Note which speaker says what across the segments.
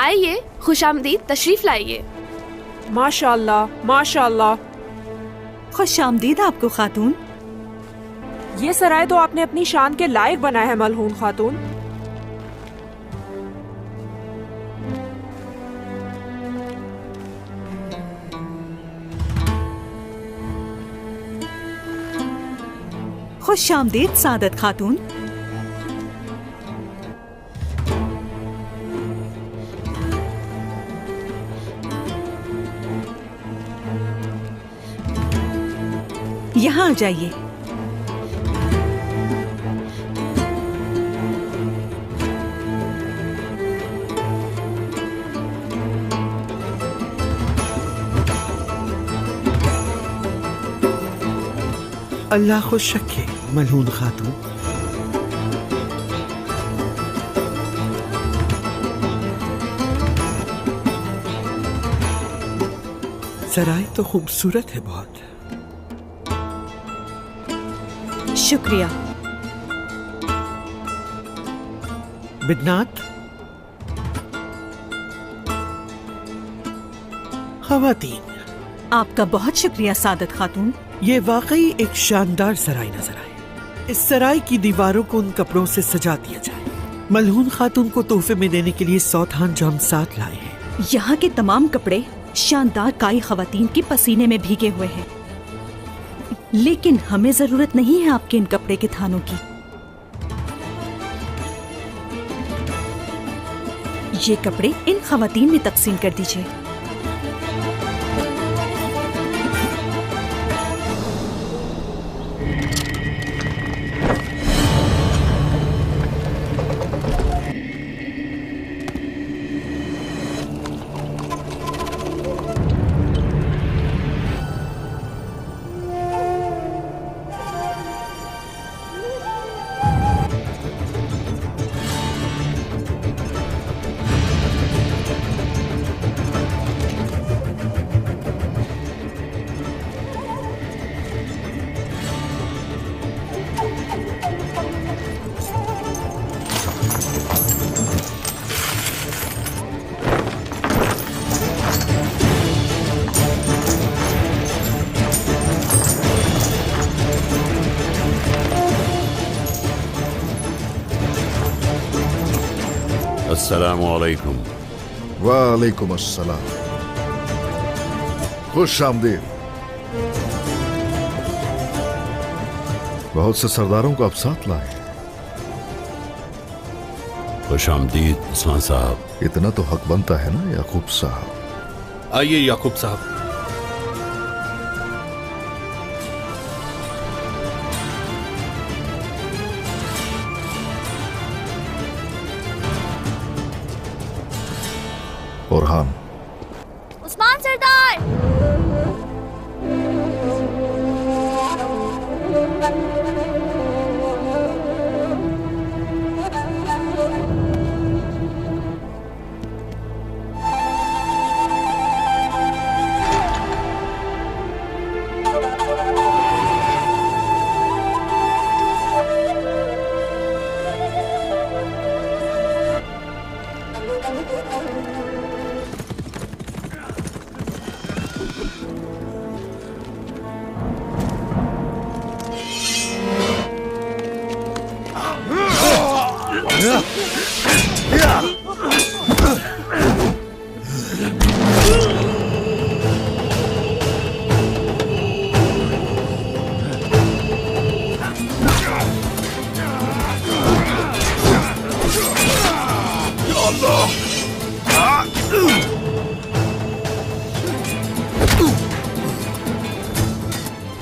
Speaker 1: آئیے، خوش آمدید، تشریف لائیے۔
Speaker 2: ماشاء اللہ ماشاء اللہ۔
Speaker 3: خوش آمدید آپ کو خاتون۔
Speaker 2: یہ سرائے تو آپ نے اپنی شان کے لائق بنا ہے ملعون خاتون۔
Speaker 3: خوش آمدید سعادت خاتون۔ یہاں آ جائیے۔
Speaker 4: اللہ خوش رکھے ملعون خاتون۔ سرائے تو خوبصورت ہے بہت۔
Speaker 3: شکریہ۔
Speaker 4: بدنات، خواتین،
Speaker 3: آپ کا بہت شکریہ سعادت خاتون۔
Speaker 4: یہ واقعی ایک شاندار سرائے نظر آئے۔ اس سرائے کی دیواروں کو ان کپڑوں سے سجا دیا جائے۔ ملعون خاتون کو تحفے میں دینے کے لیے 100 تھان جو ہم ساتھ لائے ہیں۔
Speaker 3: یہاں کے تمام کپڑے شاندار کائی خواتین کی پسینے میں بھیگے ہوئے ہیں، لیکن ہمیں ضرورت نہیں ہے آپ کے ان کپڑے کے تھانوں کی۔ یہ کپڑے ان خواتین میں تقسیم کر دیجیے۔
Speaker 5: السلام علیکم۔
Speaker 6: وعلیکم السلام۔ خوش آمدید۔ بہت سے سرداروں کو آپ ساتھ لائے۔
Speaker 5: خوش آمدید عثمان صاحب۔
Speaker 6: اتنا تو حق بنتا ہے نا یعقوب صاحب۔
Speaker 7: آئیے یعقوب صاحب۔
Speaker 6: اورحان،
Speaker 1: عثمان سردار،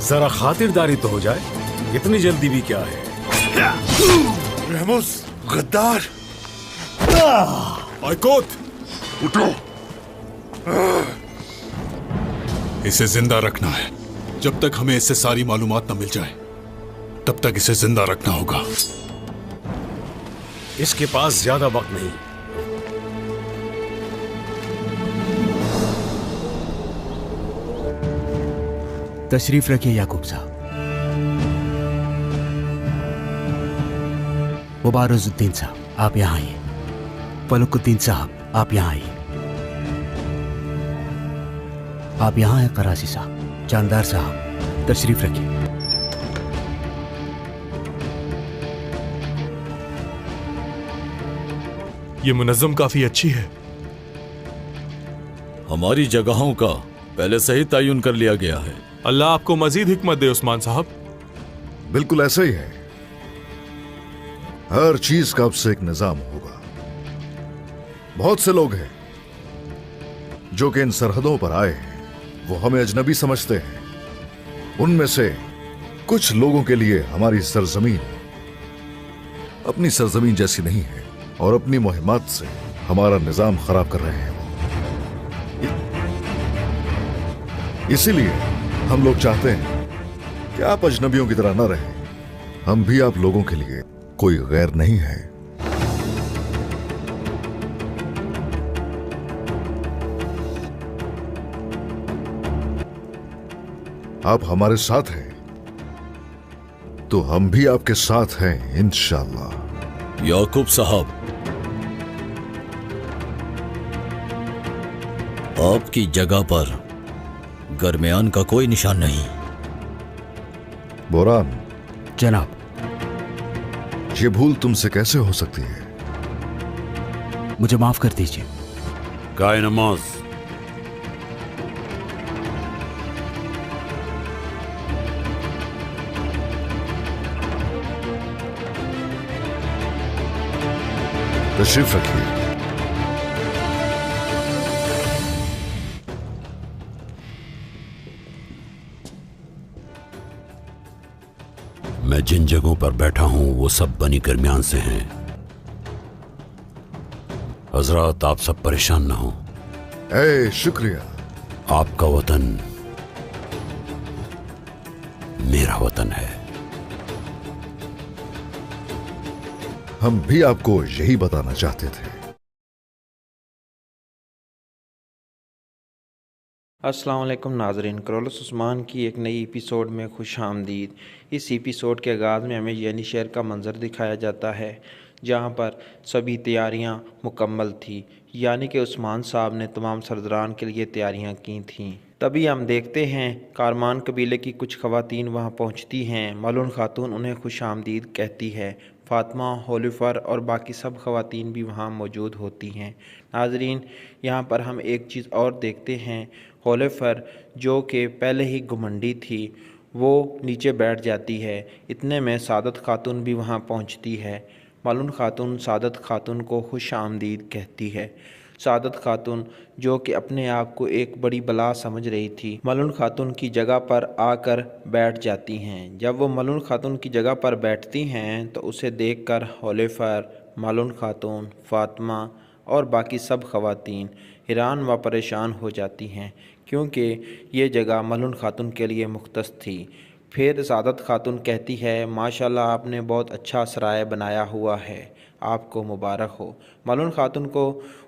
Speaker 7: ذرا خاطرداری تو ہو جائے، اتنی جلدی بھی کیا ہے؟
Speaker 6: رحموس غدار،
Speaker 8: آئیکوت اٹھو، اسے زندہ رکھنا ہے۔ جب تک ہمیں اس سے ساری معلومات نہ مل جائے تب تک اسے زندہ رکھنا ہوگا۔
Speaker 7: اس کے پاس زیادہ وقت نہیں۔
Speaker 4: تشریف رکھیے یعقوب صاحب۔ مبارز الدین صاحب آپ یہاں آئیے۔ فلک الدین صاحب آپ یہاں آئیے۔
Speaker 9: आप यहाँ हैं कराची साहब, जानदार साहब, तशरीफ रखिए।
Speaker 10: ये मुनज़्ज़म काफी अच्छी है।
Speaker 11: हमारी जगहों का पहले से ही तयन कर लिया गया है।
Speaker 10: अल्लाह आपको मजीद हिकमत दे उस्मान साहब।
Speaker 6: बिल्कुल ऐसा ही है। हर चीज का अब से एक निजाम होगा। बहुत से लोग हैं जो कि इन सरहदों पर आए हैं, वो हमें अजनबी समझते हैं। उनमें से कुछ लोगों के लिए हमारी सरजमीन अपनी सरजमीन जैसी नहीं है और अपनी मुहिम्मात से हमारा निजाम खराब कर रहे हैं। इसीलिए हम लोग चाहते हैं कि आप अजनबियों की तरह न रहें। हम भी आप लोगों के लिए कोई गैर नहीं है। आप हमारे साथ हैं तो हम भी आपके साथ हैं इंशाअल्लाह।
Speaker 11: याकूब साहब, आपकी जगह पर गरमियान का कोई निशान नहीं।
Speaker 6: बोरान
Speaker 9: जनाब,
Speaker 6: ये भूल तुमसे कैसे हो सकती है?
Speaker 9: मुझे माफ कर दीजिए।
Speaker 5: काय नमाज।
Speaker 6: तशरीफ रखिए।
Speaker 5: मैं जिन जगहों पर बैठा हूं वो सब बनी गरमियान से हैं। हजरत, आप सब परेशान ना हो।
Speaker 6: शुक्रिया।
Speaker 5: आपका वतन मेरा वतन है।
Speaker 6: हम भी आपको यही बताना चाहते थे।
Speaker 12: अस्सलाम वालेकुम नाज़रीन, करोलस उस्मान की एक नई एपिसोड में खुश आमदीद। इस एपिसोड के आगाज़ में हमें यानी शहर का मंज़र दिखाया जाता है जहां पर सभी तैयारियां मुकम्मल थी, यानी कि उस्मान साहब ने तमाम सरदारान के लिए तैयारियां की थीं। तभी हम देखते हैं कारमान कबीले की कुछ ख़वातीन वहां पहुंचती हैं। मलून खातून उन्हें खुश आमदीद कहती है। फ़ातिमा, होलिफर और बाकी सब ख़वातीन भी वहाँ मौजूद होती हैं। नाज़रीन, यहाँ पर हम एक चीज़ और देखते हैं। होलिफर जो कि पहले ही घुमंडी थी, वो नीचे बैठ जाती है। इतने में सादत खातून भी वहाँ पहुँचती है। मलून खातून सादत खातून को खुश आमदीद कहती है। सादत खातून जो कि अपने आप को एक बड़ी बला समझ रही थी, मलून खातून की जगह पर आकर बैठ जाती हैं। जब वो मलून खातून की जगह पर बैठती हैं तो उसे देखकर होलिफर, मलून खातून, फ़ातिमा और बाकी सब ख़वातीन हैरान व परेशान हो जाती हैं, क्योंकि ये जगह मलून खातून के लिए मुख्तस थी। फिर सादत खातून कहती है, माशाल्लाह आपने बहुत अच्छा सराय बनाया हुआ है, आपको मुबारक हो। मलून खातून को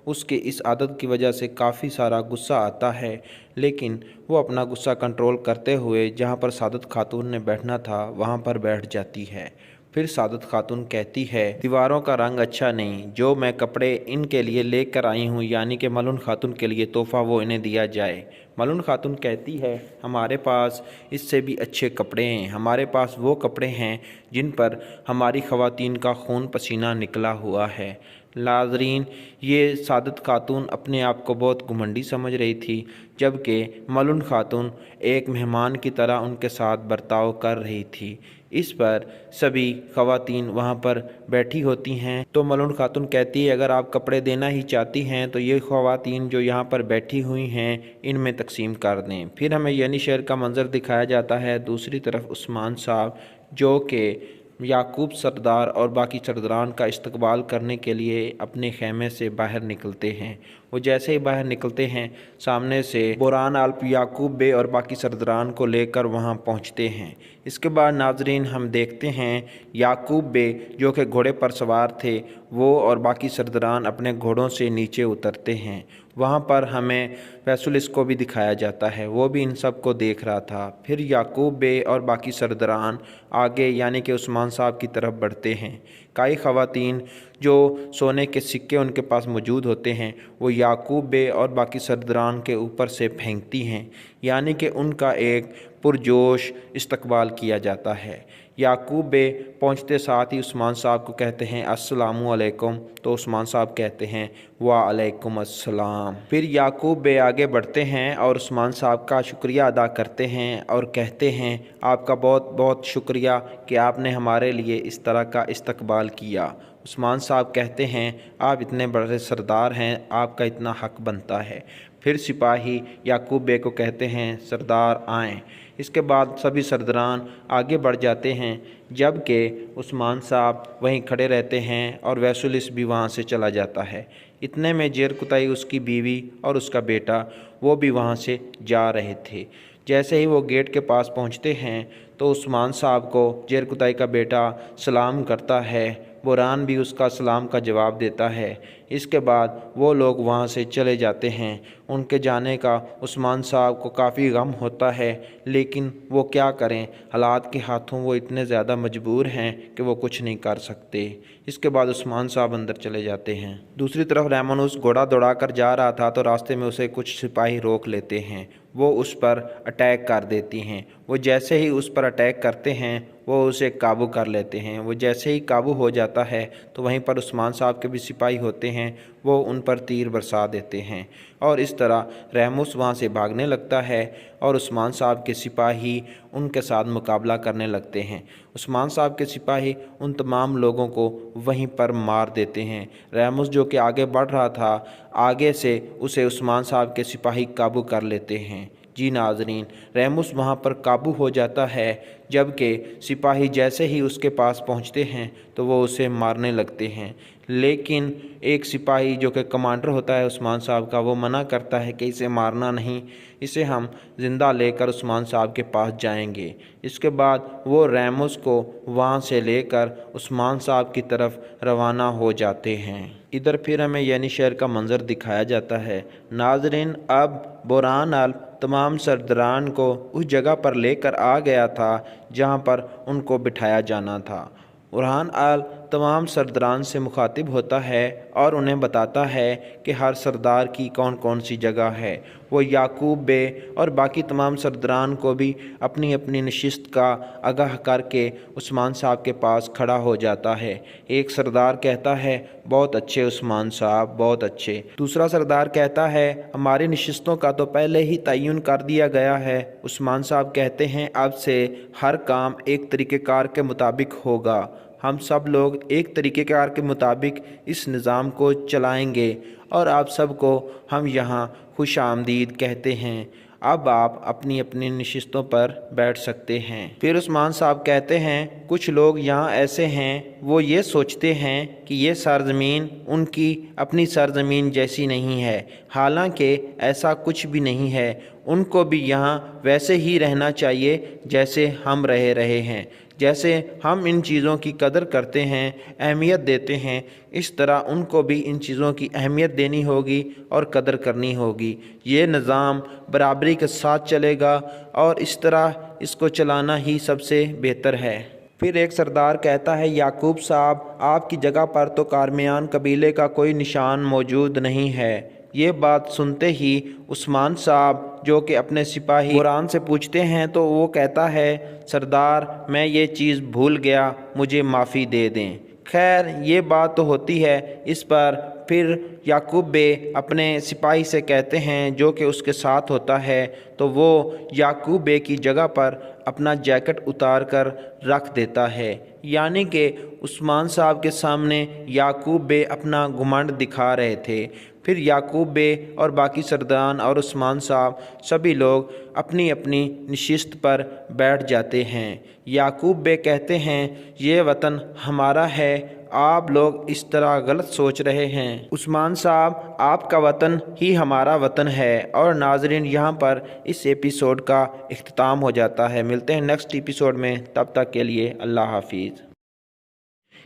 Speaker 12: उसके इस आदत की वजह से काफ़ी सारा गुस्सा आता है, लेकिन वो अपना गुस्सा कंट्रोल करते हुए जहाँ पर सादत खातून ने बैठना था वहाँ पर बैठ जाती है। फिर सादत खातून कहती है, दीवारों का रंग अच्छा नहीं, जो मैं कपड़े इनके लिए लेकर आई हूँ, यानी कि मलून खातून के लिए तोहफ़ा, वो इन्हें दिया जाए। मलून खातून कहती है, हमारे पास इससे भी अच्छे कपड़े हैं। हमारे पास वो कपड़े हैं जिन पर हमारी ख़वातीन का खून पसीना निकला हुआ है। नाज़रीन, ये सादत खातून अपने आप को बहुत घुमंडी समझ रही थी, जबकि मलून खातून एक मेहमान की तरह उनके साथ बर्ताव कर रही थी। इस पर सभी ख़वातीन वहाँ पर बैठी होती हैं। तो मलून खातून कहती है, अगर आप कपड़े देना ही चाहती हैं तो ये ख़वातीन जो यहाँ पर बैठी हुई हैं इनमें तकसीम कर दें। फिर हमें यानी शहर का मंज़र दिखाया जाता है। दूसरी तरफ उस्मान साहब जो कि याकूब सरदार और बाकी सरदारान का इस्तकबाल करने के लिए अपने खेमे से बाहर निकलते हैं। वो जैसे ही बाहर निकलते हैं, सामने से बोरान आल्प याकूब बे और बाकी सरदारान को लेकर वहां पहुंचते हैं। इसके बाद नाजरीन हम देखते हैं याकूब बे जो कि घोड़े पर सवार थे, वो और बाकी सरदारान अपने घोड़ों से नीचे उतरते हैं। वहाँ पर हमें फैसल इसको भी दिखाया जाता है, वो भी इन सब को देख रहा था। फिर याकूब बे और बाकी सरदारान आगे यानी कि उस्मान साहब की तरफ बढ़ते हैं। कई ख़वातीन जो सोने के सिक्के उनके पास मौजूद होते हैं वो याकूब बे और बाकी सरदारान के ऊपर से फेंकती हैं, यानी कि उनका एक पुरजोश इस्तकबाल किया जाता है। याकूब बे पहुंचते साथ ही उस्मान साहब को कहते हैं अस्सलामु अलैकुम, तो उस्मान साहब कहते हैं वालेकुम अस्सलाम। फिर याकूब बे आगे बढ़ते हैं और उस्मान साहब का शुक्रिया अदा करते हैं और कहते हैं आपका बहुत बहुत शुक्रिया कि आपने हमारे लिए इस तरह का इस्तकबाल किया। उस्मान साहब कहते हैं आप इतने बड़े सरदार हैं, आपका इतना हक बनता है। फिर सिपाही याकूब बे को कहते हैं सरदार आएँ। इसके बाद सभी सरदारान आगे बढ़ जाते हैं, जबकि उस्मान साहब वहीं खड़े रहते हैं और वैसुलिस भी वहाँ से चला जाता है। इतने में जेर कुतई, उसकी बीवी और उसका बेटा वो भी वहाँ से जा रहे थे। जैसे ही वो गेट के पास पहुँचते हैं तो उस्मान साहब को जेर कुतई का बेटा सलाम करता है, बुरहान भी उसका सलाम का जवाब देता है। इसके बाद वो लोग वहाँ से चले जाते हैं। उनके जाने का उस्मान साहब को काफ़ी गम होता है, लेकिन वो क्या करें, हालात के हाथों वो इतने ज़्यादा मजबूर हैं कि वो कुछ नहीं कर सकते। इसके बाद उस्मान साहब अंदर चले जाते हैं। दूसरी तरफ रहमानुस घोड़ा दौड़ा कर जा रहा था तो रास्ते में उसे कुछ सिपाही रोक लेते हैं। वो उस पर अटैक कर देती हैं। वो जैसे ही उस पर अटैक करते हैं वो उसे काबू कर लेते हैं। वो जैसे ही काबू हो जाता है तो वहीं पर उस्मान साहब के भी सिपाही होते हैं, वो उन पर तीर बरसा देते हैं और इस तरह रहमुस वहाँ से भागने लगता है और उस्मान साहब के सिपाही उनके साथ मुकाबला करने लगते हैं। उस्मान साहब के सिपाही उन तमाम लोगों को वहीं पर मार देते हैं। रहमुस जो कि आगे बढ़ रहा था, आगे से उसे उस्मान साहब के सिपाही काबू कर लेते हैं। जी नाज़रीन, रहमुस वहाँ पर काबू हो जाता है, जबकि सिपाही जैसे ही उसके पास पहुँचते हैं तो वो उसे मारने लगते हैं। लेकिन एक सिपाही जो कि कमांडर होता है उस्मान साहब का, वो मना करता है कि इसे मारना नहीं, इसे हम ज़िंदा लेकर उस्मान साहब के पास जाएंगे। इसके बाद वो रहमुस को वहाँ से लेकर उस्मान साहब की तरफ रवाना हो जाते हैं। इधर फिर हमें यानी शहर का मंजर दिखाया जाता है। नाज़रीन, अब बुरहान आल तमाम सरदारान को उस जगह पर लेकर आ गया था जहाँ पर उनको बिठाया जाना था। बुरहान आल तमाम सरदारान से मुखातिब होता है और उन्हें बताता है कि हर सरदार की कौन कौन सी जगह है। वो याकूब बे और बाकी तमाम सरदारान को भी अपनी अपनी नशिस्त का आगाह करके उस्मान साहब के पास खड़ा हो जाता है। एक सरदार कहता है बहुत अच्छे उस्मान साहब, बहुत अच्छे। दूसरा सरदार कहता है हमारी नशिस्तों का तो पहले ही तयन कर दिया गया है। उस्मान साहब कहते हैं अब से हर काम एक तरीक़ेकार के मुताबिक होगा, हम सब लोग एक तरीक़ेकार के मुताबिक इस निज़ाम को चलाएंगे और आप सबको हम यहाँ खुश आमदीद कहते हैं। अब आप अपनी अपनी नशिस्तों पर बैठ सकते हैं। फिर उस्मान साहब कहते हैं कुछ लोग यहाँ ऐसे हैं वो ये सोचते हैं कि ये सरज़मीन उनकी अपनी सरज़मीन जैसी नहीं है, हालांकि ऐसा कुछ भी नहीं है। उनको भी यहाँ वैसे ही रहना चाहिए जैसे हम रहे हैं। जैसे हम इन चीज़ों की कदर करते हैं, अहमियत देते हैं, इस तरह उनको भी इन चीज़ों की अहमियत देनी होगी और कदर करनी होगी। ये निज़ाम बराबरी के साथ चलेगा और इस तरह इसको चलाना ही सबसे बेहतर है। फिर एक सरदार कहता है याकूब साहब, आपकी जगह पर तो कारमियान कबीले का कोई निशान मौजूद नहीं है। ये बात सुनते ही उस्मान साहब जो कि अपने सिपाही बुरहान से पूछते हैं तो वो कहता है सरदार मैं ये चीज़ भूल गया, मुझे माफ़ी दे दें। खैर ये बात तो होती है। इस पर फिर याकूब बे अपने सिपाही से कहते हैं जो कि उसके साथ होता है, तो वो याकूब बे की जगह पर अपना जैकेट उतार कर रख देता है, यानी कि उस्मान साहब के सामने याकूब बे अपना घुमंड दिखा रहे थे। फिर याकूब बे और बाकी सरदारान और उस्मान साहब सभी लोग अपनी अपनी नशिस्त पर बैठ जाते हैं। याकूब बे कहते हैं ये वतन हमारा है, आप लोग इस तरह गलत सोच रहे हैं। उस्मान साहब आपका वतन ही हमारा वतन है। और नाजरीन यहाँ पर इस एपिसोड का इख्तिताम हो जाता है। मिलते हैं नेक्स्ट एपिसोड में, तब तक के लिए अल्लाह हाफिज़।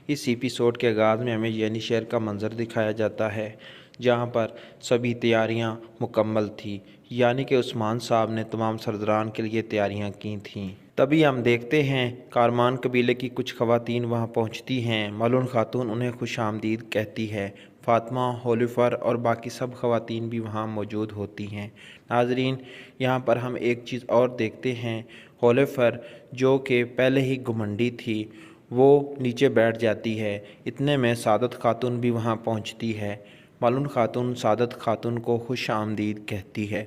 Speaker 12: इस एपिसोड के आगाज़ में हमें यानी शहर का मंजर दिखाया जाता है जहाँ पर सभी तैयारियाँ मुकम्मल थी, यानी कि उस्मान साहब ने तमाम सरदारान के लिए तैयारियाँ की थीं। तभी हम देखते हैं कारमान कबीले की कुछ ख़वातीन वहाँ पहुँचती हैं। मलून खातून उन्हें खुश आमदीद कहती है। فاطمہ، ہولیفر اور باقی سب خواتین بھی وہاں موجود ہوتی ہیں۔ ناظرین، یہاں پر ہم ایک چیز اور دیکھتے ہیں، ہولیفر جو کہ پہلے ہی گھمنڈی تھی وہ نیچے بیٹھ جاتی ہے۔ اتنے میں سعادت خاتون بھی وہاں پہنچتی ہے۔ ملون خاتون سعادت خاتون کو خوش آمدید کہتی ہے۔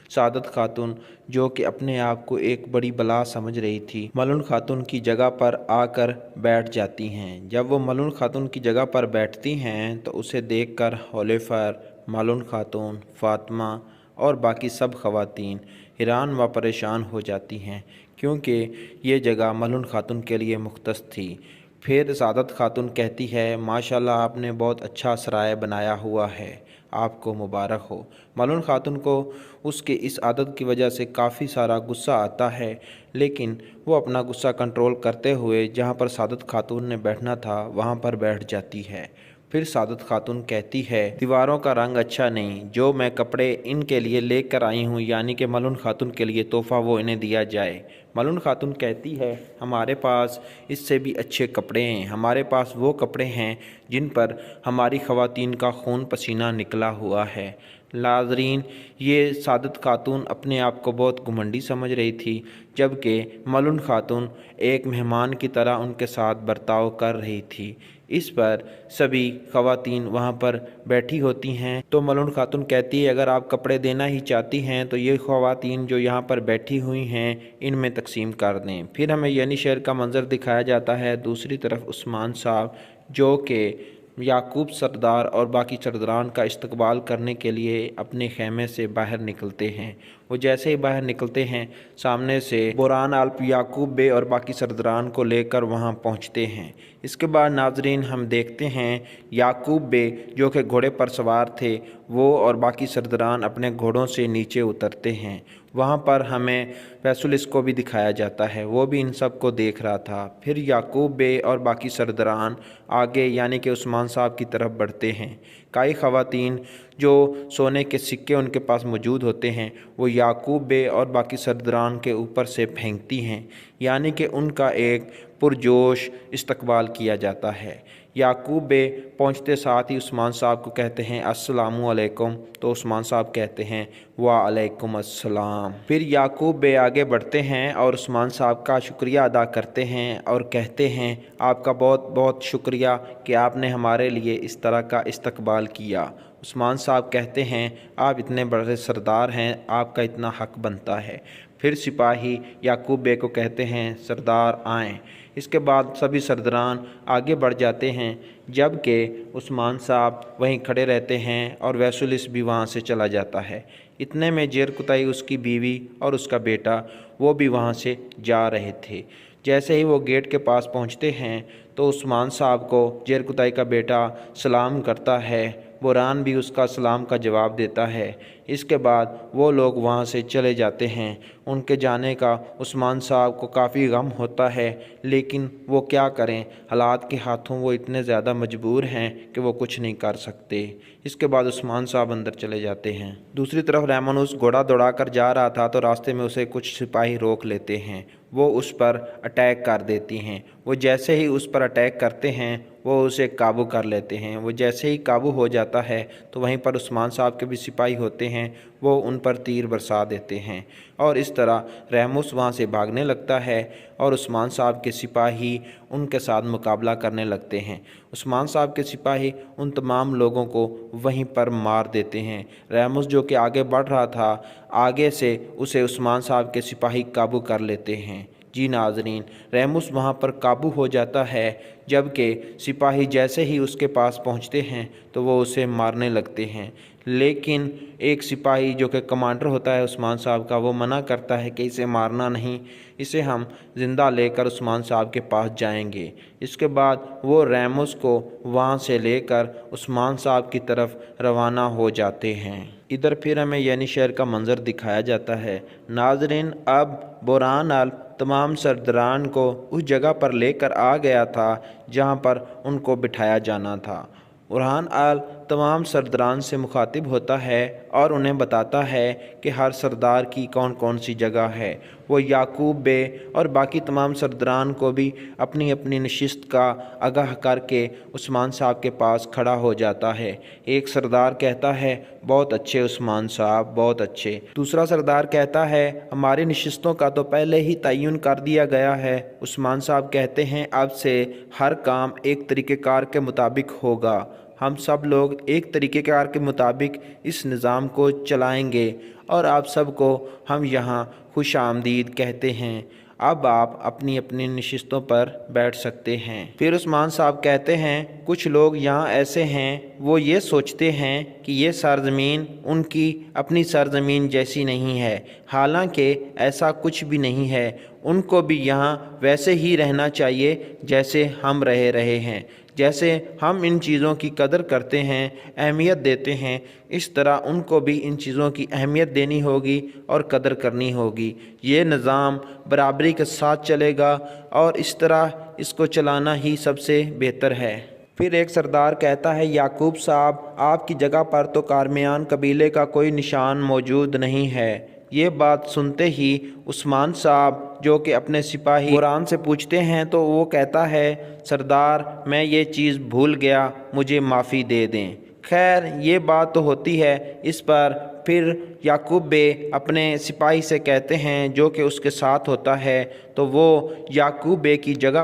Speaker 12: سعادت خاتون جو کہ اپنے آپ کو ایک بڑی بلا سمجھ رہی تھی، ملون خاتون کی جگہ پر آ کر بیٹھ جاتی ہیں۔ جب وہ ملون خاتون کی جگہ پر بیٹھتی ہیں تو اسے دیکھ کر ہولیفر، ملون خاتون، فاطمہ اور باقی سب خواتین حیران و پریشان ہو جاتی ہیں، کیونکہ یہ جگہ ملون خاتون کے لیے مختص تھی۔ پھر سعادت خاتون کہتی ہے، ماشاءاللہ آپ نے بہت اچھا سرائے بنایا ہوا ہے، آپ کو مبارک ہو۔ ملون خاتون کو اس کے اس عادت کی وجہ سے کافی سارا غصہ آتا ہے، لیکن وہ اپنا غصہ کنٹرول کرتے ہوئے جہاں پر سعادت خاتون نے بیٹھنا تھا وہاں پر بیٹھ جاتی ہے۔ پھر سعادت خاتون کہتی ہے، دیواروں کا رنگ اچھا نہیں، جو میں کپڑے ان کے لیے لے کر آئی ہوں، یعنی کہ ملون خاتون کے لیے تحفہ، وہ انہیں دیا جائے۔ ملون خاتون کہتی ہے، ہمارے پاس اس سے بھی اچھے کپڑے ہیں، ہمارے پاس وہ کپڑے ہیں جن پر ہماری خواتین کا خون پسینہ نکلا ہوا ہے۔ ناظرین، یہ سعادت خاتون اپنے آپ کو بہت گھمنڈی سمجھ رہی تھی، جبکہ ملون خاتون ایک مہمان کی طرح ان کے ساتھ برتاؤ کر رہی تھی۔ اس پر سبھی خواتین وہاں پر بیٹھی ہوتی ہیں تو ملون خاتون کہتی ہے، اگر آپ کپڑے دینا ہی چاہتی ہیں تو یہ خواتین جو یہاں پر بیٹھی ہوئی ہیں ان میں تقسیم کر دیں۔ پھر ہمیں یعنی شہر کا منظر دکھایا جاتا ہے۔ دوسری طرف عثمان صاحب جو کہ یعقوب سردار اور باقی سرداران کا استقبال کرنے کے لیے اپنے خیمے سے باہر نکلتے ہیں۔ وہ جیسے ہی باہر نکلتے ہیں، سامنے سے بوران آلپ یعقوب بے اور باقی سرداران کو لے کر وہاں پہنچتے ہیں۔ اس کے بعد ناظرین ہم دیکھتے ہیں یعقوب بے جو کہ گھوڑے پر سوار تھے، وہ اور باقی سرداران اپنے گھوڑوں سے نیچے اترتے ہیں۔ وہاں پر ہمیں فیصلس کو بھی دکھایا جاتا ہے، وہ بھی ان سب کو دیکھ رہا تھا۔ پھر یعقوب بے اور باقی سرداران آگے یعنی کہ عثمان صاحب کی طرف بڑھتے ہیں۔ کئی خواتین جو سونے کے سکے ان کے پاس موجود ہوتے ہیں وہ یعقوب بے اور باقی سرداران کے اوپر سے پھینکتی ہیں، یعنی کہ ان کا ایک پرجوش استقبال کیا جاتا ہے۔ یعقوب بے پہنچتے ساتھ ہی عثمان صاحب کو کہتے ہیں، السلام علیکم، تو عثمان صاحب کہتے ہیں، وعلیکم السلام۔ پھر یعقوب بے آگے بڑھتے ہیں اور عثمان صاحب کا شکریہ ادا کرتے ہیں اور کہتے ہیں، آپ کا بہت بہت شکریہ کہ آپ نے ہمارے لیے اس طرح کا استقبال کیا۔ عثمان صاحب کہتے ہیں، آپ اتنے بڑے سردار ہیں، آپ کا اتنا حق بنتا ہے۔ پھر سپاہی یعقوب بے کو کہتے ہیں، سردار آئیں۔ اس کے بعد سبھی سرداران آگے بڑھ جاتے ہیں، جبکہ عثمان صاحب وہیں کھڑے رہتے ہیں اور ویسلس بھی وہاں سے چلا جاتا ہے۔ اتنے میں جیر قطعی، اس کی بیوی اور اس کا بیٹا وہ بھی وہاں سے جا رہے تھے۔ جیسے ہی وہ گیٹ کے پاس پہنچتے ہیں تو عثمان صاحب کو جیر قطعی کا بیٹا سلام کرتا ہے، بوران بھی اس کا سلام کا جواب دیتا ہے۔ اس کے بعد وہ لوگ وہاں سے چلے جاتے ہیں۔ ان کے جانے کا عثمان صاحب کو کافی غم ہوتا ہے، لیکن وہ کیا کریں، حالات کے ہاتھوں وہ اتنے زیادہ مجبور ہیں کہ وہ کچھ نہیں کر سکتے۔ اس کے بعد عثمان صاحب اندر چلے جاتے ہیں۔ دوسری طرف ریمانوس گھوڑا دوڑا کر جا رہا تھا تو راستے میں اسے کچھ سپاہی روک لیتے ہیں، وہ اس پر اٹیک کر دیتی ہیں۔ وہ جیسے ہی اس پر اٹیک کرتے ہیں وہ اسے قابو کر لیتے ہیں۔ وہ جیسے ہی قابو ہو جاتا ہے تو وہیں پر عثمان صاحب کے بھی سپاہی ہوتے ہیں، وہ ان پر تیر برسا دیتے ہیں، اور اس طرح ریموس وہاں سے بھاگنے لگتا ہے اور عثمان صاحب کے سپاہی ان کے ساتھ مقابلہ کرنے لگتے ہیں۔ عثمان صاحب کے سپاہی ان تمام لوگوں کو وہیں پر مار دیتے ہیں۔ ریموس جو کہ آگے بڑھ رہا تھا، آگے سے اسے عثمان صاحب کے سپاہی قابو کر لیتے ہیں۔ جی ناظرین، ریموس وہاں پر قابو ہو جاتا ہے، جبکہ سپاہی جیسے ہی اس کے پاس پہنچتے ہیں تو وہ اسے مارنے لگتے ہیں، لیکن ایک سپاہی جو کہ کمانڈر ہوتا ہے عثمان صاحب کا، وہ منع کرتا ہے کہ اسے مارنا نہیں، اسے ہم زندہ لے کر عثمان صاحب کے پاس جائیں گے۔ اس کے بعد وہ ریموس کو وہاں سے لے کر عثمان صاحب کی طرف روانہ ہو جاتے ہیں۔ ادھر پھر ہمیں یعنی شہر کا منظر دکھایا جاتا ہے۔ ناظرین، اب بوران آلپ تمام سرداران کو اس جگہ پر لے کر آ گیا تھا جہاں پر ان کو بٹھایا جانا تھا۔ بوران آلپ तमाम सरदारान से मुखातिब होता है और उन्हें बताता है कि हर सरदार की कौन कौन सी जगह है। वो याकूब बे और बाकी तमाम सरदारान को भी अपनी अपनी नशिस्त का आगाह करके उस्मान साहब के पास खड़ा हो जाता है। एक सरदार कहता है, बहुत अच्छे उस्मान साहब, बहुत अच्छे। दूसरा सरदार कहता है, हमारी नशिस्तों का तो पहले ही तयन कर दिया गया है। उस्मान साहब कहते हैं, अब से हर काम एक तरीक़ेकार के मुताबिक होगा। हम सब लोग एक तरीक़ेकार के मुताबिक इस निज़ाम को चलाएंगे और आप सबको हम यहाँ खुश आमदीद कहते हैं। अब आप अपनी अपनी नशिस्तों पर बैठ सकते हैं। फिर उस्मान साहब कहते हैं, कुछ लोग यहाँ ऐसे हैं, वो ये सोचते हैं कि ये सरज़मीन उनकी अपनी सरज़मीन जैसी नहीं है। हालांकि ऐसा कुछ भी नहीं है। उनको भी यहाँ वैसे ही रहना चाहिए जैसे हम रहे हैं। जैसे हम इन चीज़ों की कदर करते हैं, अहमियत देते हैं, इस तरह उनको भी इन चीज़ों की अहमियत देनी होगी और कदर करनी होगी। ये निज़ाम बराबरी के साथ चलेगा और इस तरह इसको चलाना ही सबसे बेहतर है। फिर एक सरदार कहता है, याकूब साहब, आपकी जगह पर तो कारमियान कबीले का कोई निशान मौजूद नहीं है। ये बात सुनते ही उस्मान साहब, जो कि अपने सिपाही कुरान से पूछते हैं, तो वो कहता है, सरदार, मैं ये चीज़ भूल गया, मुझे माफ़ी दे दें। खैर ये बात तो होती है। इस पर फिर याकूब बे अपने सिपाही से कहते हैं, जो कि उसके साथ होता है, तो वो याकूब बे की जगह